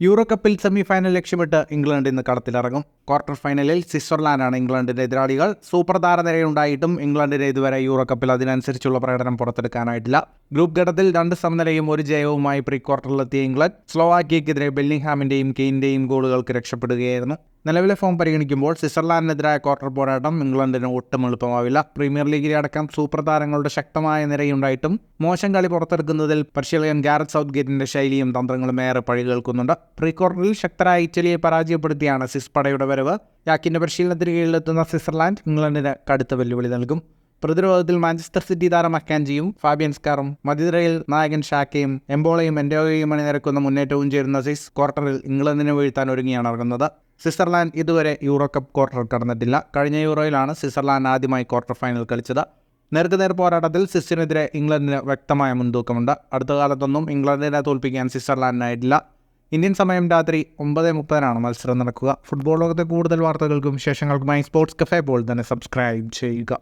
Euro കപ്പിൽ semi final ലക്ഷ്യമിട്ട് England ഇന്ന് കളത്തിലിറങ്ങും. ക്വാർട്ടർ ഫൈനലിൽ സ്വിറ്റ്സർലാൻഡാണ് ഇംഗ്ലണ്ടിന്റെ എതിരാളികൾ. സൂപ്പർ താരനിരയുണ്ടായിട്ടും ഇംഗ്ലണ്ടിന് ഇതുവരെ യൂറോ കപ്പിൽ അതിനനുസരിച്ചുള്ള പ്രകടനം പുറത്തെടുക്കാനായിട്ടില്ല. ഗ്രൂപ്പ് ഘട്ടത്തിൽ 2 സമനിലയും 1 ജയവുമായി പ്രീ ക്വാർട്ടറിലെത്തിയ ഇംഗ്ലണ്ട് സ്ലോവാക്യയ്ക്കെതിരെ ബെല്ലിംഗ്ഹാമിന്റെയും കെയിന്റെയും ഗോളുകൾക്ക് രക്ഷപ്പെടുകയായിരുന്നു. നിലവിലെ ഫോം പരിഗണിക്കുമ്പോൾ സ്വിറ്റ്സർലാൻഡിനെതിരായ ക്വാർട്ടർ പോരാട്ടം ഇംഗ്ലണ്ടിന് ഒട്ടും എളുപ്പമാവില്ല. പ്രീമിയർ ലീഗിലെ അടക്കം സൂപ്പർ താരങ്ങളുടെ ശക്തമായ നിരയുണ്ടായിട്ടും മോശം കളി പുറത്തെടുക്കുന്നതിൽ പരിശീലകൻ ഗാരറ്റ് സൗത്ത്ഗേറ്റിന്റെ ശൈലിയും തന്ത്രങ്ങളും ഏറെ പഴി കേൾക്കുന്നുണ്ട്. പ്രീ ക്വാർട്ടറിൽ ശക്തരായ ഇറ്റലിയെ പരാജയപ്പെടുത്തിയാണ് സ്വിസ് പടയുടെ വരവ്. യാക്കിന്റെ പരിശീലനത്തിന് കീഴിലെത്തുന്ന സ്വിറ്റ്സർലാൻഡ് ഇംഗ്ലണ്ടിന് കടുത്ത വെല്ലുവിളി നൽകും. പ്രതിരോധത്തിൽ മാഞ്ചസ്റ്റർ സിറ്റി താരം അക്കാൻജിയും ഫാബിയൻ സ്കാറും, മധ്യനിരയിൽ നായകൻ ഷാക്കയും എംബോളയും എൻഡോയും അണിനിരക്കുന്ന മുന്നേറ്റവും ചേരുന്ന സ്വിസ് ക്വാർട്ടറിൽ ഇംഗ്ലണ്ടിനെ വീഴ്ത്താൻ ഒരുങ്ങിയാണ് ഇറങ്ങുന്നത്. സ്വിറ്റ്സർലാൻഡ് ഇതുവരെ യൂറോ കപ്പ് ക്വാർട്ടർ കടന്നിട്ടില്ല. കഴിഞ്ഞ യൂറോയിലാണ് സ്വിറ്റ്സർലാൻഡ് ആദ്യമായി ക്വാർട്ടർ ഫൈനൽ കളിച്ചത്. നേർക്കുനേർ പോരാട്ടത്തിൽ സ്വിസിനെതിരെ ഇംഗ്ലണ്ടിന് വ്യക്തമായ മുൻതൂക്കമുണ്ട്. അടുത്ത കാലത്തൊന്നും ഇംഗ്ലണ്ടിനെ തോൽപ്പിക്കാൻ സ്വിറ്റ്സർലാൻഡിനായിട്ടില്ല. ഇന്ത്യൻ സമയം രാത്രി 9:30 മത്സരം നടക്കുക. ഫുട്ബോൾ ലോകത്തെ കൂടുതൽ വാർത്തകൾക്കും വിശേഷങ്ങൾക്കുമായി സ്പോർട്സ് കഫേ പോൾ തന്നെ സബ്സ്ക്രൈബ് ചെയ്യുക.